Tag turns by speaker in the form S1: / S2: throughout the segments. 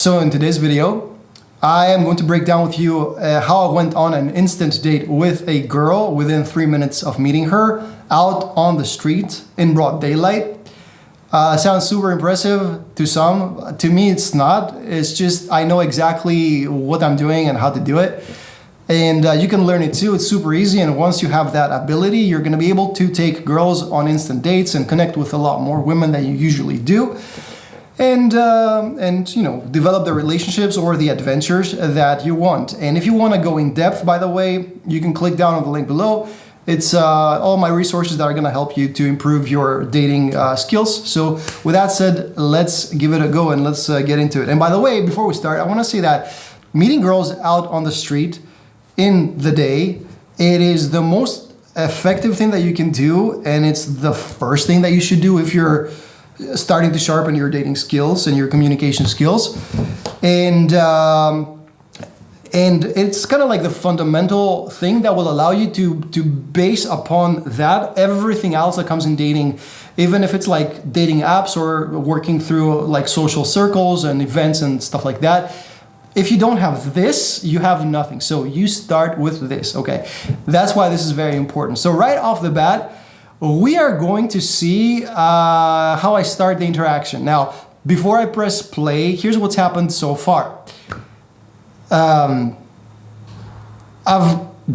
S1: So in today's video, I am going to break down with you how I went on an instant date with a girl within 3 minutes of meeting her out on the street in broad daylight. Sounds super impressive to some. To me, it's not. It's just I know exactly what I'm doing and how to do it. And you can learn it too. It's super easy. And once you have that ability, you're going to be able to take girls on instant dates and connect with a lot more women than you usually do. And you know, develop the relationships or the adventures that you want. And if you want to go in depth, by the way, you can click down on the link below. It's all my resources that are going to help you to improve your dating skills. So with that said, let's give it a go and let's get into it. And by the way, before we start, I want to say that meeting girls out on the street in the day, it is the most effective thing that you can do. And it's the first thing that you should do if you're starting to sharpen your dating skills and your communication skills. And it's kind of like the fundamental thing that will allow you to base upon that everything else that comes in dating, even if it's like dating apps or working through like social circles and events and stuff like that. If you don't have this, you have nothing. So you start with this, okay? That's why this is very important. So right off the bat, we are going to see how I start the interaction. Now, before I press play, here's what's happened so far. I've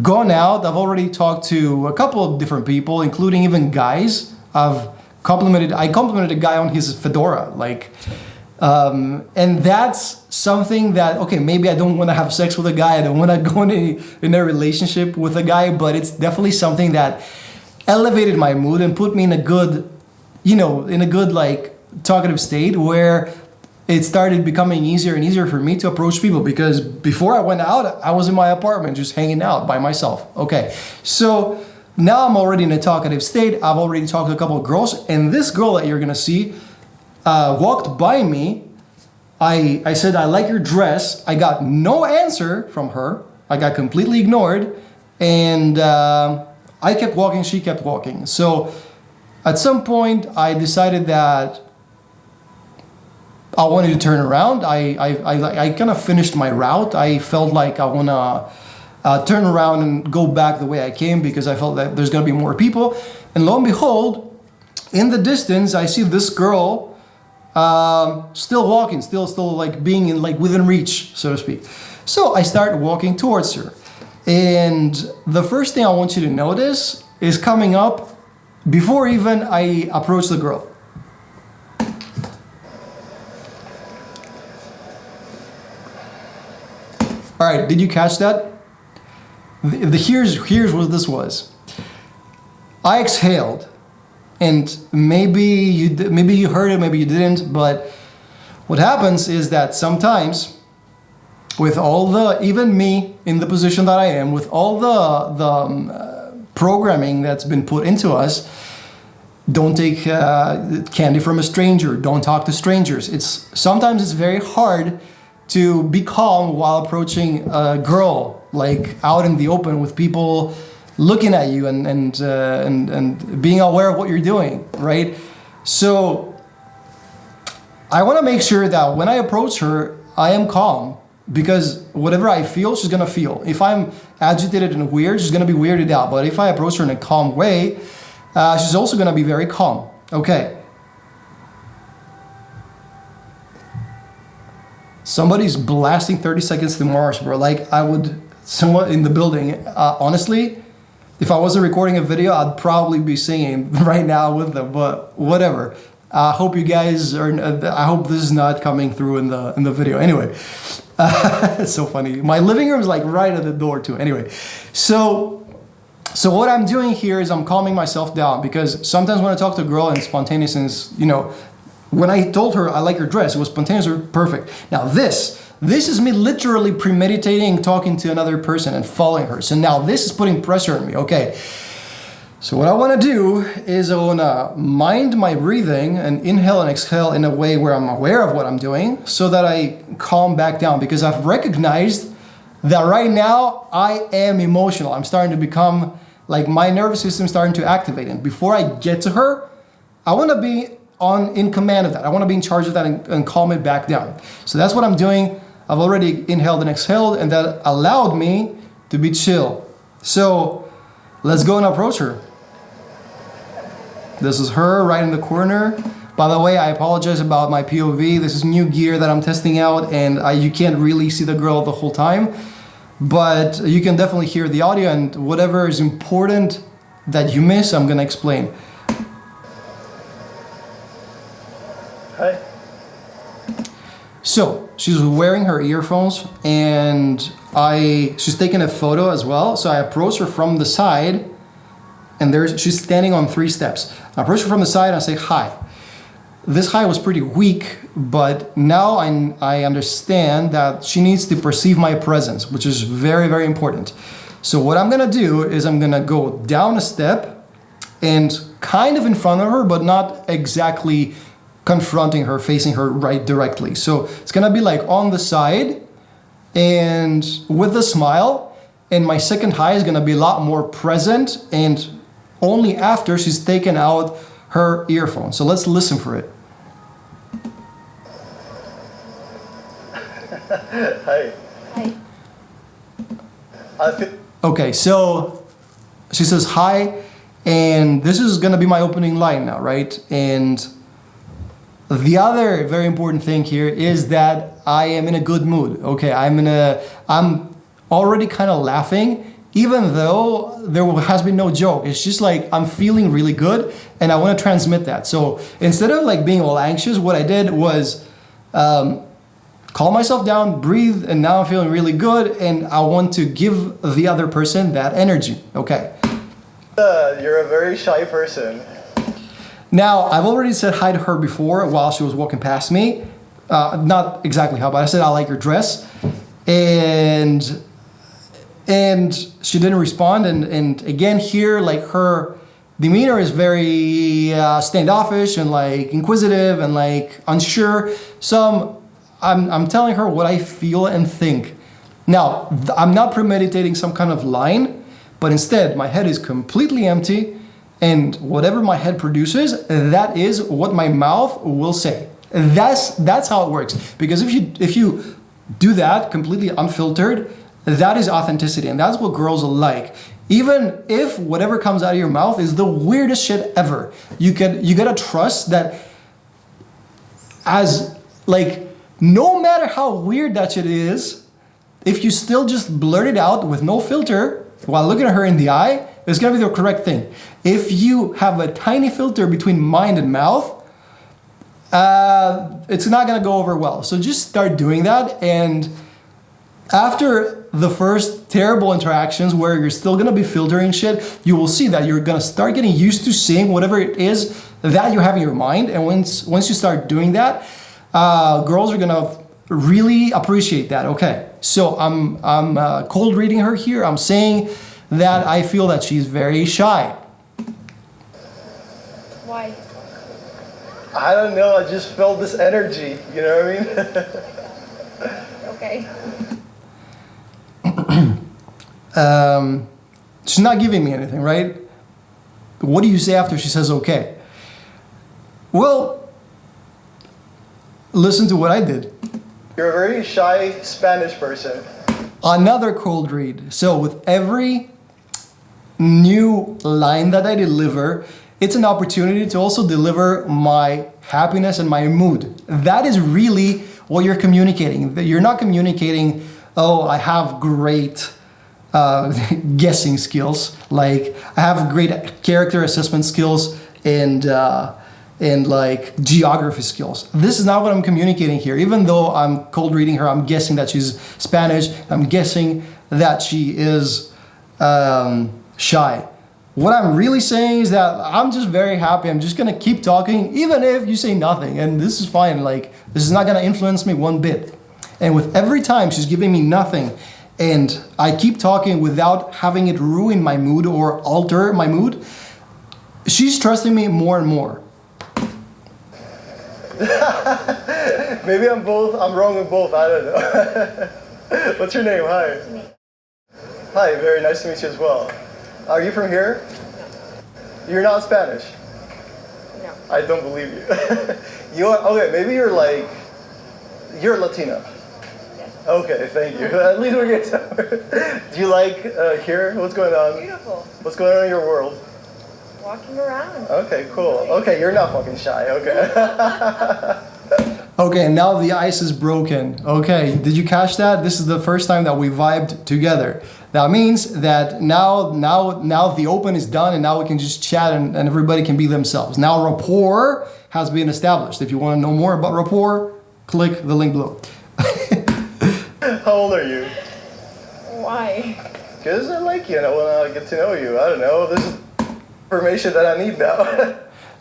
S1: gone out, I've already talked to a couple of different people, including even guys. I complimented a guy on his fedora, and that's something that, okay, maybe I don't want to have sex with a guy, I don't want to go in a relationship with a guy, but it's definitely something that elevated my mood and put me in a good, like talkative state where it started becoming easier and easier for me to approach people, because before I went out, I was in my apartment just hanging out by myself. Okay, so now I'm already in a talkative state. I've already talked to a couple of girls, and this girl that you're gonna see walked by me. I said, "I like your dress." I got no answer from her. I got completely ignored, and I kept walking, she kept walking. So at some point I decided that I wanted to turn around. I kind of finished my route. I felt like I want to turn around and go back the way I came, because I felt that there's going to be more people. And lo and behold, in the distance, I see this girl still walking, still like being in like within reach, so to speak. So I start walking towards her. And the first thing I want you to notice is coming up before even I approach the girl. All right, did you catch that? Here's what this was. I exhaled, and maybe you heard it, maybe you didn't, but what happens is that sometimes, with all the, even me in the position that I am, with all the programming that's been put into us, don't take candy from a stranger, don't talk to strangers. Sometimes it's very hard to be calm while approaching a girl, like out in the open with people looking at you and being aware of what you're doing, right? So I want to make sure that when I approach her, I am calm. Because whatever I feel, she's gonna feel. If I'm agitated and weird, she's gonna be weirded out. But if I approach her in a calm way, she's also gonna be very calm. Okay. Somebody's blasting 30 Seconds to Mars, bro. Like, someone in the building, honestly, if I wasn't recording a video, I'd probably be singing right now with them, but whatever. I hope you guys I hope this is not coming through in the video. Anyway. It's so funny. My living room is like right at the door too. Anyway, so what I'm doing here is I'm calming myself down, because sometimes when I talk to a girl and spontaneous, when I told her I like her dress, it was spontaneous or perfect. Now this is me literally premeditating talking to another person and following her. So now this is putting pressure on me. Okay. So what I want to do is I want to mind my breathing and inhale and exhale in a way where I'm aware of what I'm doing, so that I calm back down, because I've recognized that right now I am emotional. I'm starting to become like, my nervous system is starting to activate. And before I get to her, I want to be in command of that. I want to be in charge of that and calm it back down. So that's what I'm doing. I've already inhaled and exhaled, and that allowed me to be chill. So let's go and approach her. This is her right in the corner. By the way, I apologize about my POV. This is new gear that I'm testing out, and you can't really see the girl the whole time, but you can definitely hear the audio, and whatever is important that you miss, I'm gonna explain.
S2: Hi.
S1: So she's wearing her earphones, and she's taking a photo as well. So I approach her from the side, and she's standing on 3 steps. I approach her from the side and I say hi. This hi was pretty weak, but now I understand that she needs to perceive my presence, which is very, very important. So what I'm gonna do is I'm gonna go down a step and kind of in front of her, but not exactly confronting her, facing her right directly. So it's gonna be like on the side and with a smile, and my second hi is gonna be a lot more present and only after she's taken out her earphone. So let's listen for it.
S2: Hi.
S3: Hi.
S1: Okay, so she says hi, and this is gonna be my opening line now, right? And the other very important thing here is that I am in a good mood. Okay, I'm already kind of laughing, even though there has been no joke. It's just like I'm feeling really good, and I want to transmit that. So instead of like being all anxious, what I did was calm myself down, breathe, and now I'm feeling really good, and I want to give the other person that energy. Okay.
S2: You're a very shy person.
S1: Now, I've already said hi to her before while she was walking past me. Not exactly how, but I said, I like your dress. And she didn't respond. And again, here, like her demeanor is very standoffish and like inquisitive and like unsure. So I'm telling her what I feel and think. Now, I'm not premeditating some kind of line, but instead my head is completely empty, and whatever my head produces, that is what my mouth will say. That's how it works. Because if you do that completely unfiltered, that is authenticity, and that's what girls like. Even if whatever comes out of your mouth is the weirdest shit ever, you gotta trust that, as like, no matter how weird that shit is, if you still just blurt it out with no filter while looking at her in the eye, it's gonna be the correct thing. If you have a tiny filter between mind and mouth, it's not gonna go over well. So just start doing that, and after the first terrible interactions where you're still gonna be filtering shit, you will see that you're gonna start getting used to saying whatever it is that you have in your mind. And once you start doing that, girls are gonna really appreciate that. Okay, so I'm cold reading her here. I'm saying that I feel that she's very shy.
S3: Why?
S2: I don't know, I just felt this energy, you know what I mean?
S3: Okay.
S1: She's not giving me anything, right? What do you say after she says okay? Well, listen to what I did.
S2: You're a very shy Spanish person.
S1: Another cold read. So with every new line that I deliver, it's an opportunity to also deliver my happiness and my mood. That is really what you're communicating. You're not communicating, oh, I have great guessing skills. Like, I have great character assessment skills and like geography skills. This is not what I'm communicating here. Even though I'm cold reading her, I'm guessing that she's Spanish. I'm guessing that she is shy. What I'm really saying is that I'm just very happy. I'm just gonna keep talking, even if you say nothing, and this is fine. Like, this is not gonna influence me one bit. And with every time she's giving me nothing, and I keep talking without having it ruin my mood or alter my mood, she's trusting me more and more.
S2: Maybe I'm wrong with both, I don't know. What's your name? Hi. Hi, very nice to meet you as well. Are you from here? You're not Spanish?
S3: No.
S2: I don't believe you. You are, okay, maybe you're like, you're Latino.
S3: Yes.
S2: Okay, thank you. At least we're getting somewhere. Do you like here? What's going on?
S3: Beautiful.
S2: What's going on in your world?
S3: Walking around.
S2: Okay, cool. Okay, you're not fucking shy. Okay.
S1: Okay, now the ice is broken. Okay, did you catch that? This is the first time that we vibed together. That means that now the open is done and now we can just chat and everybody can be themselves. Now rapport has been established. If you want to know more about rapport, click the link below.
S2: How old are you?
S3: Why?
S2: Because I like you and I want to get to know you. I don't know. This is information that I need now.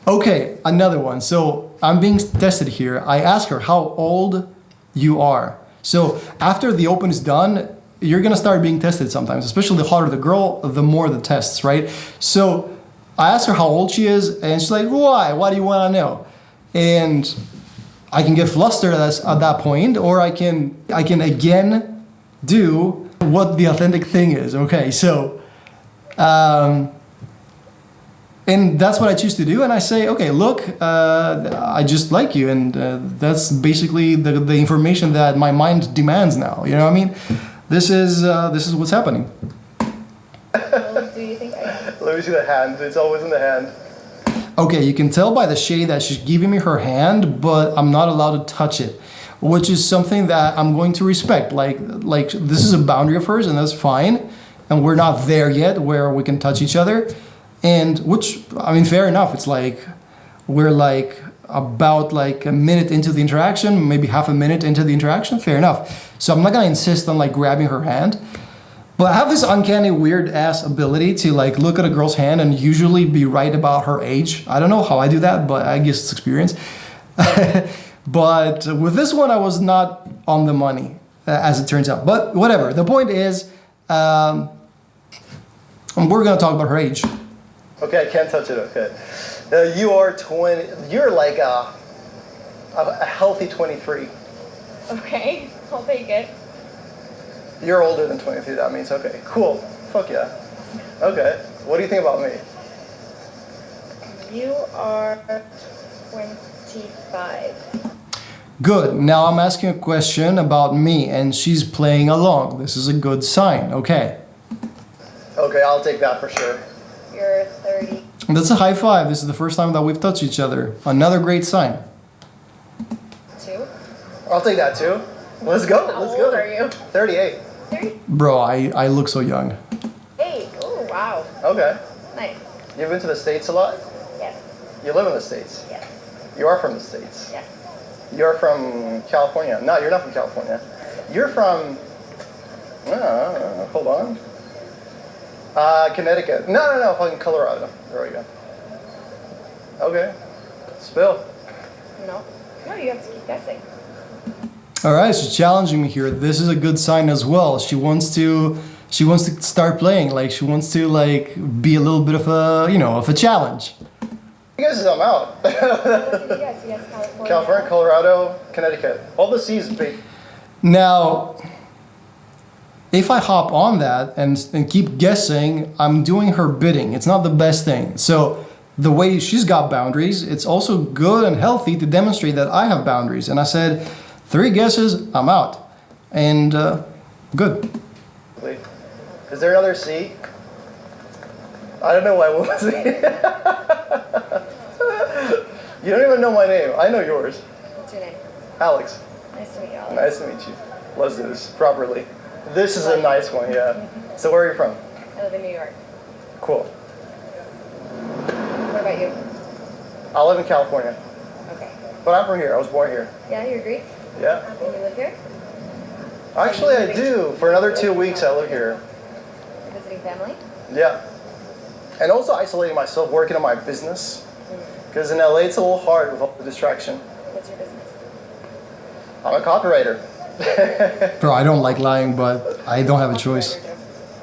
S1: Okay, another one. So I'm being tested here. I ask her how old you are. So after the open is done, you're gonna start being tested sometimes, especially the hotter the girl, the more the tests, right? So I asked her how old she is, and she's like, why? Why do you wanna know? And I can get flustered at that point, or I can again do what the authentic thing is. Okay, so and that's what I choose to do, and I say, okay, look, I just like you, and that's basically the information that my mind demands now. You know what I mean? This is what's happening.
S3: How old do you think I am?
S2: Let me see the hand. It's always in the hand.
S1: Okay, you can tell by the shade that she's giving me her hand, but I'm not allowed to touch it, which is something that I'm going to respect. Like this is a boundary of hers, and that's fine. And we're not there yet where we can touch each other. And which, I mean, fair enough. It's like, we're like about like a minute into the interaction, maybe half a minute into the interaction, fair enough. So I'm not gonna insist on like grabbing her hand, but I have this uncanny weird ass ability to like look at a girl's hand and usually be right about her age. I don't know how I do that, but I guess it's experience. But with this one, I was not on the money, as it turns out. But whatever, the point is, we're gonna talk about her age.
S2: Okay, I can't touch it. Okay. You are 20. You're like a healthy 23.
S3: Okay, I'll take it.
S2: You're older than 23. That means okay. Cool. Fuck yeah. Okay. What do you think about me?
S3: You are 25.
S1: Good. Now I'm asking a question about me, and she's playing along. This is a good sign. Okay.
S2: Okay, I'll take that for sure.
S3: You're 30.
S1: That's a high five. This is the first time that we've touched each other. Another great sign.
S3: 2.
S2: I'll take that too. Let's go.
S3: How
S2: Let's
S3: old
S2: go.
S3: are you?
S2: 38.
S3: 30.
S1: Bro, I look so young.
S3: 8. Oh, wow.
S2: Okay.
S3: Nice.
S2: You've been to the States a lot?
S3: Yes.
S2: You live in the States?
S3: Yes.
S2: You are from the States?
S3: Yes.
S2: You're from California? No, you're not from California. You're from... hold on. Connecticut. No, fucking Colorado. There we go. Okay. Spill.
S3: No. No, you have to keep guessing.
S1: All right, she's challenging me here. This is a good sign as well. She wants to start playing. Like she wants to like be a little bit of a of a challenge.
S2: You guys, I'm out.
S3: What did you guess? You guessed California.
S2: California, Colorado, Connecticut. All the C's big.
S1: Now, if I hop on that and keep guessing, I'm doing her bidding. It's not the best thing. So the way she's got boundaries, it's also good and healthy to demonstrate that I have boundaries. And I said, 3 guesses, I'm out. And good.
S2: Is there another C? I don't know why I won't say. You don't even know my name. I know yours.
S3: What's your name?
S2: Alex.
S3: Nice to meet you, Alex.
S2: Nice to meet you. Let's do this properly. This is a nice one, yeah. So where are you from?
S3: I live in New York.
S2: Cool.
S3: What about you?
S2: I live in California.
S3: Okay.
S2: But I'm from here. I was born here.
S3: Yeah, you're Greek?
S2: Yeah.
S3: And you live here?
S2: Actually, I do. For another 2 weeks, I live here.
S3: You're visiting family?
S2: Yeah. And also isolating myself, working on my business. Because in LA, it's a little hard with all the distraction.
S3: What's your business?
S2: I'm a copywriter.
S1: Bro, I don't like lying, but I don't have a choice.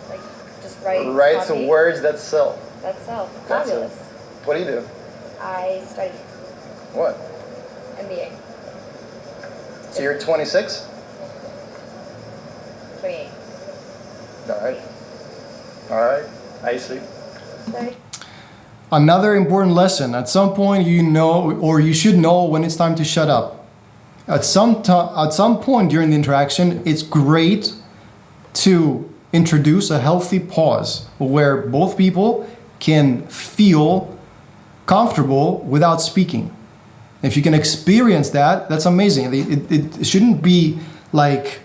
S3: Like, just write
S2: Write
S3: copy?
S2: words that sell.
S3: That sell.
S2: That's it.
S3: Fabulous.
S2: What do you do?
S3: I study
S2: What?
S3: MBA.
S2: So you're 26?
S3: 28.
S2: All right. All right. I see.
S3: Sorry.
S1: Another important lesson, at some point you know, or you should know when it's time to shut up. At some point during the interaction, it's great to introduce a healthy pause where both people can feel comfortable without speaking. If you can experience that, that's amazing. It shouldn't be like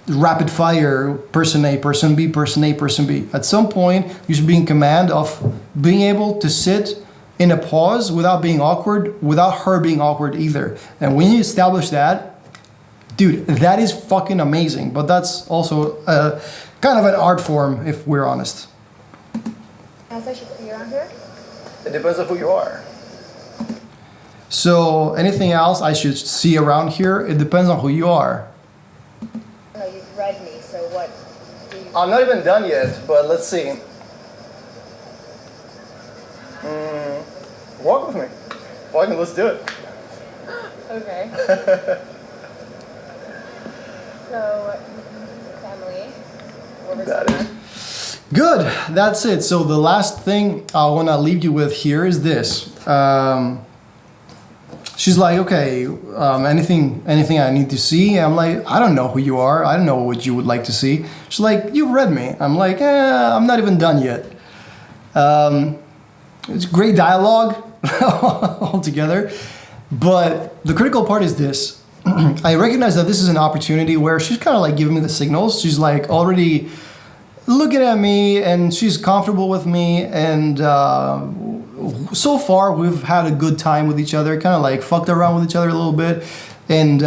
S1: rapid fire, person A, person B, person A, person B. At some point, you should be in command of being able to sit in a pause without being awkward, without her being awkward either. And when you establish that, dude, that is fucking amazing. But that's also kind of an art form, if we're honest.
S3: Else I should see around here?
S2: It depends on who you are.
S1: So anything else I should see around here, it depends on who you are.
S3: No, you've read me, so what do you...
S2: I'm not even done yet, but let's see. Walk with me. Let's do it.
S3: Okay. So, family.
S2: That is.
S1: Good, that's it. So the last thing I want to leave you with here is this. She's like, okay, anything I need to see? I'm like, I don't know who you are. I don't know what you would like to see. She's like, you've read me. I'm like, I'm not even done yet. It's great dialogue altogether. But the critical part is this. I recognize that this is an opportunity where she's kind of like giving me the signals. She's like already looking at me and she's comfortable with me. And so far we've had a good time with each other, kind of like fucked around with each other a little bit and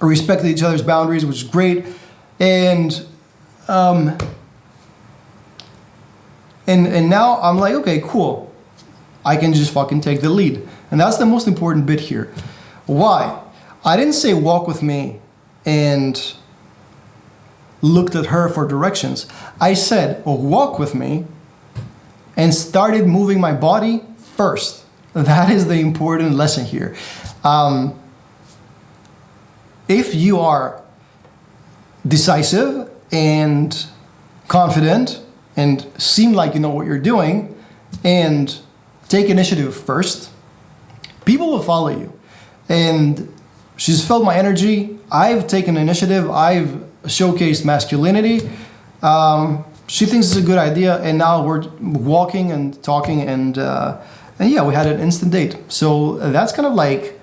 S1: respected each other's boundaries, which is great. And now I'm like, okay, cool. I can just fucking take the lead. And that's the most important bit here. Why? I didn't say walk with me and looked at her for directions. I said walk with me and started moving my body first. That is the important lesson here. If you are decisive and confident and seem like you know what you're doing and take initiative first, people will follow you. And she's felt my energy. I've taken initiative. I've showcased masculinity. She thinks it's a good idea, and now we're walking and talking, and yeah, we had an instant date. So that's kind of like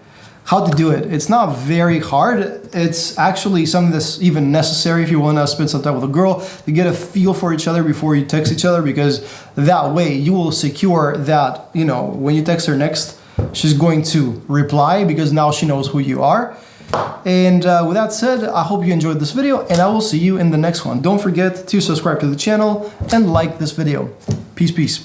S1: how to do it. It's not very hard. It's actually something that's even necessary if you want to spend some time with a girl, to get a feel for each other before you text each other, because that way you will secure that, you know, when you text her next, she's going to reply because now she knows who you are. And with that said, I hope you enjoyed this video, and I will see you in the next one. Don't forget to subscribe to the channel and like this video. Peace, peace.